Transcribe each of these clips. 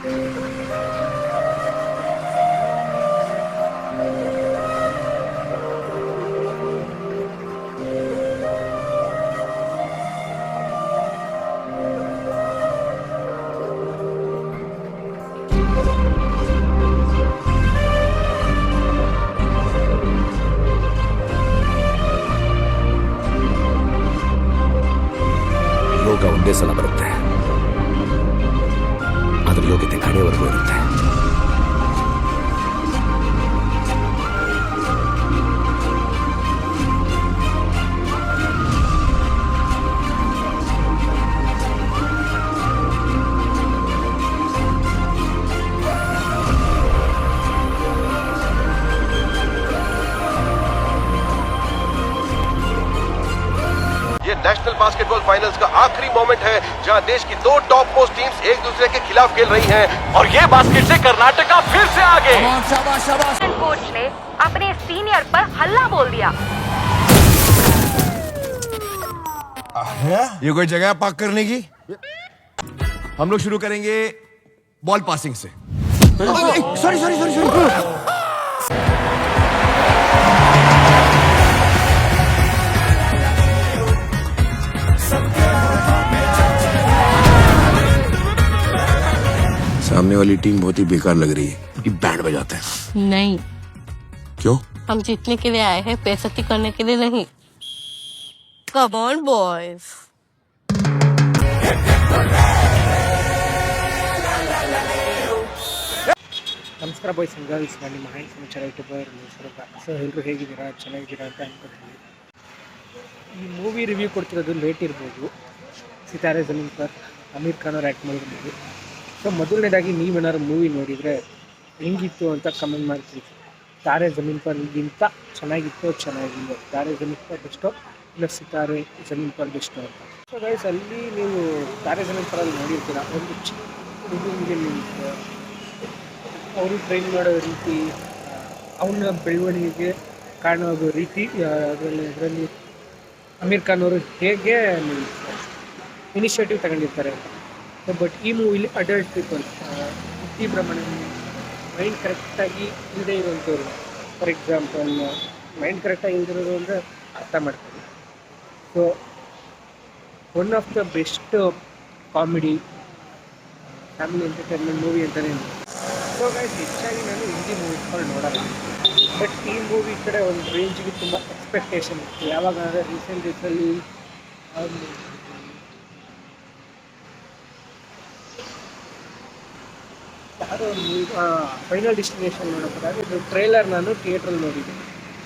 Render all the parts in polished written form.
ಯೋಗ ಒಂದೇ ಸಲ ಬರುತ್ತೆ, ಅದ್ರ ಯೋಗ್ಯತೆ ಕಡೆಯವರೆಗೂ ಇರುತ್ತೆ. नेशनल बास्केटबॉल फाइनल्स का आखिरी मोमेंट है जहां देश की दो टॉप मोस्ट टीम्स एक दूसरे के खिलाफ खेल रही हैं और ये बास्केट से कर्नाटका फिर से आगे। कोच ने अपने सीनियर पर हल्ला बोल दिया। ये कोई जगह है पाक करने की? हम लोग शुरू करेंगे बॉल पासिंग से। Sorry sorry sorry sorry. सामने वाली टीम बहुत ही बेकार लग रही है, कि बैंड बजाते हैं। नहीं, क्यों? हम जीतने के लिए आए हैं, बेइज्जती करने के लिए नहीं। Come on boys. ನಮಸ್ಕಾರ ಬಾಯ್ಸ್ ಅಂಡ್ ಗರ್ಲ್ಸ್, ನಾನು ನಿಮ್ಮ ಹ್ಯಾಂಡ್ ಸಮಾಚಾರ ಯೂಟ್ಯೂಬರ್ ಸ್ವರೂಪ. ಸೊ ಎಲ್ಲರೂ ಹೇಗಿದ್ದೀರಾ? ಚೆನ್ನಾಗಿದ್ದೀರಾ ಅಂತ ಅನ್ಕೊಳ್ತೀನಿ. ಈ ಮೂವಿ ರಿವ್ಯೂ ಕೊಡ್ತಿರೋದು ಲೇಟ್ ಇರ್ಬೋದು. ಸಿತಾರೆ ಜಮೀನ್ ಪರ್ ಅಮೀರ್ ಖಾನ್ ಅವ್ರು ಆ್ಯಕ್ಟ್ ಮಾಡಿರೋ ಮೂವಿ. ಸೊ ಮೊದಲನೇದಾಗಿ ನೀವೇನಾದ್ರು ಮೂವಿ ನೋಡಿದರೆ ಹೆಂಗಿತ್ತು ಅಂತ ಕಮೆಂಟ್ ಮಾಡಿ ತಿಳಿಸಿ. ತಾರೆ ಜಮೀನ್ ಪರ್ ಈಗಿಂತ ಚೆನ್ನಾಗಿತ್ತು, ಚೆನ್ನಾಗಿಲ್ಲ. ತಾರೆ ಜಮೀನ್ ಪರ್ ಬೆಸ್ಟೋ ಇಲ್ಲ ಸಿತಾರೆ ಜಮೀನ್ ಪರ್ ಬೆಸ್ಟೋ ಅಂತ. ಸೊ ಗೈಸ್, ಅಲ್ಲಿ ನೀವು ತಾರೆ ಜಮೀನ್ ಪರಲ್ಲಿ ನೋಡಿರ್ತೀರ, ಒಂದು ಚಿಕ್ಕ ಹುಡುಗನಿಗೆ ನೀವು ಅವರು ಟ್ರೈನ್ ಮಾಡೋ ರೀತಿ, ಅವನ ಬೆಳವಣಿಗೆಗೆ ಕಾರಣವಾಗೋ ರೀತಿ, ಅದರಲ್ಲಿ ಅಮೀರ್ ಖಾನ್ ಅವರು ಹೇಗೆ ಇನಿಷಿಯೇಟಿವ್ ತಗೊಂಡಿರ್ತಾರೆ ಅಂತ. ಬಟ್ ಈ ಮೂವಿಲಿ ಅಡಲ್ಟ್ ಪೀಪಲ್, ಬುದ್ಧಿ ಭ್ರಮಣ, ಮೈಂಡ್ ಕರೆಕ್ಟಾಗಿ ಇಲ್ಲದೆ ಇರುವಂಥವ್ರು, ಫಾರ್ ಎಕ್ಸಾಂಪಲ್ ಮೈಂಡ್ ಕರೆಕ್ಟಾಗಿ ಇಲ್ದಿರೋದು ಅಂದರೆ ಅರ್ಥ ಮಾಡ್ತಾರೆ. So one of the best comedy family entertainment movie ಅಂತಲೇ. ಸೊ ಗೈಸ್, ಹೆಚ್ಚಾಗಿ ನಾನು ಹಿಂದಿ ಮೂವೀಸ್ಗಳು ನೋಡೋಲ್ಲ. ಬಟ್ ಈ ಮೂವಿ ಕಡೆ ಒಂದು ರೇಂಜ್ಗೆ ತುಂಬ ಎಕ್ಸ್ಪೆಕ್ಟೇಷನ್ ಇತ್ತು. ಯಾವಾಗ ಅಂದರೆ ರೀಸೆಂಟ್ ಡೇಸಲ್ಲಿ ಯಾವುದೋ ಒಂದು ಮೂವಿ ಫೈನಲ್ ಡೆಸ್ಟಿನೇಷನ್ ನೋಡೋದಾದ್ರೆ ಇದು ಟ್ರೈಲರ್ ನಾನು ಥಿಯೇಟ್ರಲ್ಲಿ ನೋಡಿದ್ದೆ.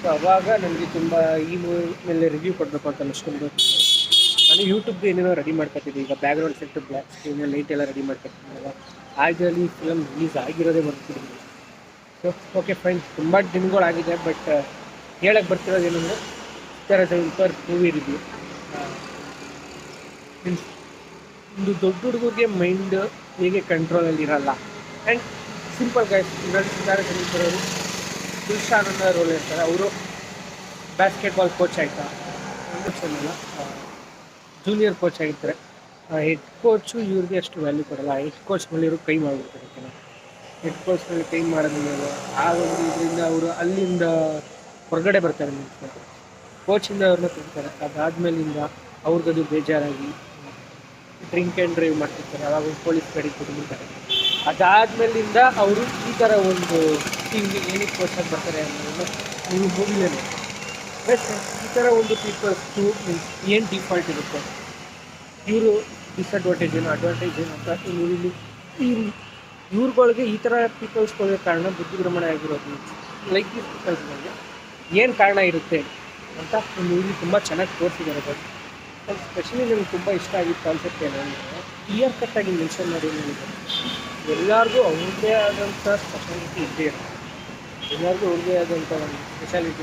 ಸೊ ಅವಾಗ ನನಗೆ ತುಂಬ ಈ ಮೂವಿ ಮೇಲೆ ರಿವ್ಯೂ ಕೊಡಬೇಕು ಅಂತ ಅನಿಸ್ಕೊಂಡು ನಾನು ಯೂಟ್ಯೂಬ್ಗೆ ಏನೇನೋ ರೆಡಿ ಮಾಡ್ಕೊತಿದ್ದೆ. ಈಗ background set, black screen, light ಎಲ್ಲ ರೆಡಿ ಮಾಡ್ಕೊತಿದ್ದೆ. ಆ್ಯಕ್ಚುಲಿ ಫಿಲಮ್ ರಿಲೀಸ್ ಆಗಿರೋದೇ ಬರ್ತಿದ್ದೀನಿ. ಸೊ ಓಕೆ ಫೈನ್, ತುಂಬ ದಿನಗಳಾಗಿದೆ. ಬಟ್ ಹೇಳಕ್ಕೆ ಬರ್ತಿರೋದು ಏನಂದರೆ ಸಿತಾರೆ ಜಮೀನ್ ಪರ್ ಮೂವಿ ರಿವ್ಯೂ. ಒಂದು ದೊಡ್ಡ ಹುಡುಗರಿಗೆ ಮೈಂಡ್ ಹೇಗೆ ಕಂಟ್ರೋಲಲ್ಲಿ ಇರಲ್ಲ. ಆ್ಯಂಡ್ ಸಿಂಪಲ್ ಗೈಸ್, ಇದರಲ್ಲಿ ಸಿತಾರೆ ಜಮೀನ್ ಪರ್ ಅವರು ಗುಲ್ಶಾನ್ ಅನ್ನೋ ರೋಲ್ ಇರ್ತಾರೆ. ಅವರು ಬ್ಯಾಸ್ಕೆಟ್ಬಾಲ್ ಕೋಚ್ ಆಯಿತಾ, ಅಲ್ಲ ಜೂನಿಯರ್ ಕೋಚ್ ಆಗಿರ್ತಾರೆ. ಹೆಡ್ ಕೋಚು ಇವ್ರಿಗೆ ಅಷ್ಟು ವ್ಯಾಲ್ಯೂ ಕೊಡಲ್ಲ. ಹೆಡ್ ಕೋಚ್ ಮೇಲೆ ಇವರು ಕೈ ಮಾಡಿಬಿಡ್ತಾರೆ. ಹೆಡ್ ಕೋಚ್ ಮೇಲೆ ಕೈ ಮಾಡಿದ್ಮೇಲೆ ಆ ಒಂದು ಇದರಿಂದ ಅವರು ಅಲ್ಲಿಂದ ಹೊರಗಡೆ ಬರ್ತಾರೆ. ಕೋಚಿಂದ ಅವ್ರನ್ನ ತೆಗಿತಾರೆ. ಅದಾದಮೇಲಿಂದ ಅವ್ರಿಗದು ಬೇಜಾರಾಗಿ ಡ್ರಿಂಕ್ ಆ್ಯಂಡ್ ಡ್ರೈವ್ ಮಾಡ್ತಿರ್ತಾರೆ. ಅವಾಗ ಪೊಲೀಸ್ ಗಾಡಿ ಕೊಟ್ಬಿಡ್ತಾರೆ. ಅದಾದಮೇಲಿಂದ ಅವರು ಈ ಥರ ಒಂದು ಟೀಮ್ಗೆ ಏನಕ್ಕೆ ಕೋಚಾಗಿ ಬರ್ತಾರೆ ಅನ್ನೋದನ್ನು ನೀವು ಮೂವಿಲೇನೆ. ಈ ಥರ ಒಂದು ಪೀಪಲ್ಸ್ದು ಏನು ಡಿಫಾಲ್ಟ್ ಇರುತ್ತೆ, ಇವರು ಡಿಸ್ಅಡ್ವಾಂಟೇಜ್ ಏನು ಅಡ್ವಾಂಟೇಜ್ ಏನು ಅಂತ ಈ ಮೂವಿಲಿ ಇವ್ರುಗಳಿಗೆ ಈ ಥರ ಪೀಪಲ್ಸ್ಗಳಿಗೆ ಕಾರಣ ಬುದ್ಧಿಭ್ರಮಣ ಆಗಿರೋದು. ಲೈಕ್ ಈ ಪೀಪಲ್ಸ್ಗಳಿಗೆ ಏನು ಕಾರಣ ಇರುತ್ತೆ ಅಂತ ಈ ಮೂವಿಲಿ ತುಂಬ ಚೆನ್ನಾಗಿ ತೋರಿಸಿದ್ದಾರೆ. ಬಟ್ ಅದು ಸ್ಪೆಷಲಿ ನನಗೆ ತುಂಬ ಇಷ್ಟ ಆಗಿದ್ದ ಕಾನ್ಸೆಪ್ಟ್ ಏನಂದರೆ ಕ್ಲಿಯರ್ ಕಟ್ಟಾಗಿ ಮೆನ್ಷನ್ ಮಾಡಿ ಹೇಳಿದ್ದಾರೆ. ಎಲ್ಲರಿಗೂ ಅವ್ರದ್ದೇ ಆದಂಥ ಸ್ಪೆಷಾಲಿಟಿ ಇದ್ದೇ ಇರುತ್ತೆ. ಎಲ್ಲರಿಗೂ ಅವ್ರದ್ದೇ ಆದಂಥ ಒಂದು ಸ್ಪೆಷಾಲಿಟಿ,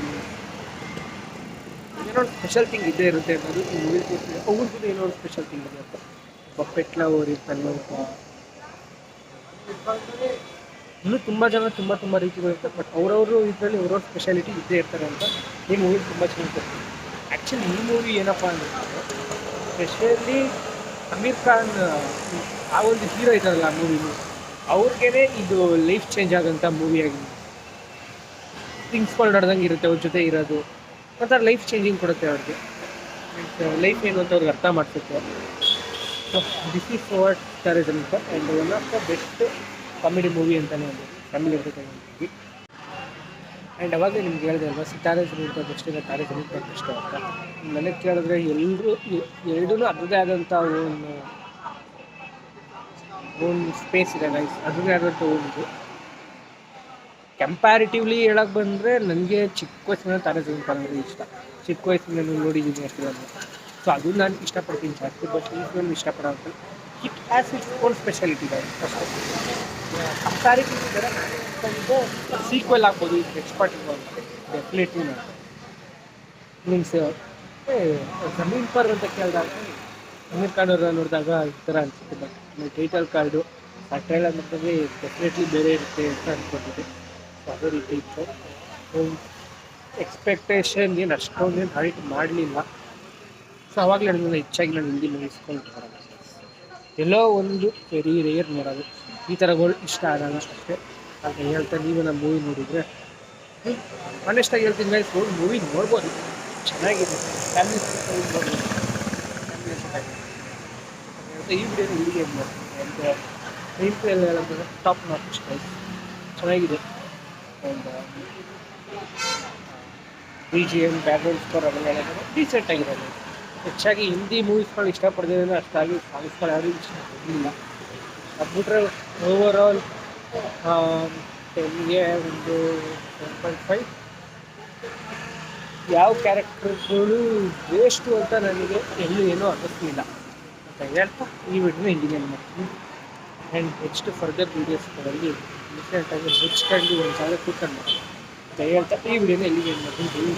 ಏನೋ ಒಂದು ಸ್ಪೆಷಲ್ ಥಿಂಗ್ ಇದ್ದೇ ಇರುತ್ತೆ ಅನ್ನೋದು ಈ ಮೂವಿ ತೋರಿಸಿದೆ. ಅವ್ರಿಗೂ ಏನೋ ಒಂದು ಸ್ಪೆಷಲ್ ಥಿಂಗ್ ಇದೆ ಅಂತ. ಪೆಟ್ಲ ಅವ್ರು ಇರ್ತಾನೆ, ಇನ್ನೂ ತುಂಬ ಜನ ತುಂಬ ರೀತಿಗಳು ಇರ್ತಾರೆ. ಬಟ್ ಅವರವರು ಇದರಲ್ಲಿ ಅವ್ರವ್ರ ಸ್ಪೆಷಾಲಿಟಿ ಇದ್ದೇ ಇರ್ತಾರೆ ಅಂತ ಈ ಮೂವಿ ತುಂಬ ಚೆನ್ನಾಗಿ ತೋರಿಸ್ತಾರೆ. ಆ್ಯಕ್ಚುಲಿ ಈ ಮೂವಿ ಏನಪ್ಪ ಅಂದರೆ ಸ್ಪೆಷಲಿ ಅಮೀರ್ ಖಾನ್ ಆ ಒಂದು ಹೀರೋ ಇದ್ದಾರಲ್ಲ ಆ ಮೂವಿಲಿ, ಅವ್ರಿಗೇನೆ ಇದು ಲೈಫ್ ಚೇಂಜ್ ಆಗೋಂಥ ಮೂವಿ ಆಗಿದೆ. ಥಿಂಗ್ಸ್ಗಳು ನಡೆದಂಗೆ ಇರುತ್ತೆ ಅವ್ರ ಜೊತೆ ಇರೋದು, ಒಂಥರ ಲೈಫ್ ಚೇಂಜಿಂಗ್ ಕೊಡುತ್ತೆ ಅವ್ರಿಗೆ. ಲೈಫ್ ಏನು ಅಂತ ಅವ್ರಿಗೆ ಅರ್ಥ ಮಾಡ್ಸುತ್ತೆ. So this is what star is ಅಂತ. And one of the best comedy movie ಅಂತಲೇ ಒಂದು ಫ್ಯಾಮಿಲಿ ಮೂವಿ. ಆ್ಯಂಡ್ ಅವಾಗಲೇ ನಿಮ್ಗೆ ಹೇಳಿದೆ ಅಲ್ವಾ, ಸಿತಾರೆ ಜಮೀನ್ ಬೆಸ್ಟ್ ಇಲ್ಲ, ತಾರೆ ಜಮೀನ್ ಬೆಸ್ಟ್ ಅಂತ. ನನಗೆ ಕೇಳಿದ್ರೆ ಎಲ್ಲರೂ ಎರಡೂ ಅದರದೇ ಆದಂಥ ಒಂದು ಸ್ಪೇಸ್ ಇದೆ ಗೈಸ್, ಅದರದೇ ಆದಂಥ ಒಂದು. ಕಂಪ್ಯಾರಿಟಿವ್ಲಿ ಹೇಳಕ್ಕೆ ಬಂದರೆ ನನಗೆ ಚಿಕ್ಕ ವಯಸ್ಸಿನ ತಾರೆ ಜಮೀನ್ ಅಂದರೆ ಇಷ್ಟ. ಚಿಕ್ಕ ವಯಸ್ಸಿನ ನಾನು ನೋಡಿದ್ದೀನಿ ಅಷ್ಟೇ. ಸೊ ಅದು ನಾನು ಇಷ್ಟಪಡ್ತೀನಿ ಜಾಸ್ತಿ. ಬಟ್ ಈ ಫಿಲ್ಮ್ ಇಷ್ಟಪಡೋದು it has its own speciality ಇದೆ ಅಷ್ಟೇ. ಕಂಪ್ಯಾರಿಟಿವ್ ಥರ ಸೀಕ್ವೆಲ್ ಆಗ್ಬೋದು, ಇದು ಎಕ್ಸ್ಪರ್ಟ್ ಅಂತ ಡೆಫಿನೆಟ್ಲಿ ನಾನು ಮೀನ್ಸ್ ಜಮೀನ್ ಪರ್ ಅಂತ ಕೇಳಿದಾಗ ಅಮೀರ್ ಖಾನ್ ಅವ್ರನ್ನ ನೋಡಿದಾಗ ಈ ಥರ ಅನಿಸುತ್ತೆ. ಬಟ್ ಟೈಟಲ್ ಕಾರ್ಡು ಆ ಟ್ರೈಲರ್ ನೋಡಿದ್ರೆ ಡೆಫಿನೆಟ್ಲಿ ಬೇರೆ ಇರುತ್ತೆ ಅಂತ ಅಂದ್ಕೊಂಡಿದ್ದೆ. ಸೊ ಅದೇ ರೀತಿ ಇತ್ತು. ಎಕ್ಸ್ಪೆಕ್ಟೇಷನ್ ಏನು ಅಷ್ಟೊಂದೇನು ಹೈಟ್ ಮಾಡಲಿಲ್ಲ. ಸೊ ಅವಾಗಲೇ ನಾನು ಹೆಚ್ಚಾಗಿ ನಾನು ಹಿಂದಿ ಮೂವೀಸ್ಕೊಂಡು ಬರೋದು ಎಲ್ಲೋ ಒಂದು ವೆರಿ ರೇರ್ ನೋಡೋದು. ಈ ಥರಗಳು ಇಷ್ಟ ಆದಾಗ ಅಷ್ಟೇ ಅಂತ ಹೇಳ್ತಾ ನೀವು ನಮ್ಮ ಮೂವಿ ನೋಡಿದರೆ ಆನೆಸ್ಟಾಗಿ ಹೇಳ್ತೀನಿ ಗೈಸ್, ಮೂವಿ ನೋಡ್ಬೋದು, ಚೆನ್ನಾಗಿದೆ, ಫ್ಯಾಮಿಲಿ ನೋಡ್ಬೋದು, ಈ ವಿಡಿಯೋನ ಇಲ್ಲಿಗೆ ಏನು ಮಾಡ್ತೀನಿ ಅಂತ ಸ್ಕ್ರೀನ್ ಪ್ಲೇ ಎಲ್ಲ ಹೇಳೋದು ಟಾಪ್ ನಾಚ್ ಗೈಸ್, ಚೆನ್ನಾಗಿದೆ. ಆ್ಯಂಡ್ BGM ಬ್ಯಾಕ್ಗ್ರೌಂಡ್ ಸ್ಕೋರ್ ಅವೆಲ್ಲ ಹೇಳಿದ್ರೆ ಡೀಸೆಂಟ್ ಆಗಿರೋದು. ಹೆಚ್ಚಾಗಿ ಹಿಂದಿ ಮೂವೀಸ್ಗಳು ಇಷ್ಟಪಡ್ತಿದ್ರೆ ಅಷ್ಟಾಗಿ ಸಾಂಗ್ಸ್ಗಳು ಯಾರೂ ಇಷ್ಟಪಡಲಿಲ್ಲ. ಅದು ಬಿಟ್ಟರೆ ಓವರ್ ಆಲ್ 10ಗೆ ಒಂದು 1.5. ಯಾವ ಕ್ಯಾರೆಕ್ಟರ್ಗಳು ವೇಸ್ಟು ಅಂತ ನನಗೆ ಎಲ್ಲೂ ಏನೂ ಅನ್ನಿಸ್ಲಿಲ್ಲ ಅಂತ ಹೇಳ್ತಾ ಈ ವಿಡಿಯೋನ ಇಲ್ಲಿಗೆ ಮಾಡ್ತೀನಿ. ಆ್ಯಂಡ್ ನೆಕ್ಸ್ಟ್ ಫರ್ದರ್ ವೀಡಿಯೋಸ್ಗಳಲ್ಲಿ ರೀಸೆಂಟಾಗಿ ಮುಚ್ಕೊಂಡು ಒಂದು ಜಾಗ ಕೂತ್ಕೊಂಡು ಅಂತ ಹೇಳ್ತಾ ಈ ವಿಡಿಯೋನ ಎಲ್ಲಿಗೆ ಮಾಡ್ತೀನಿ.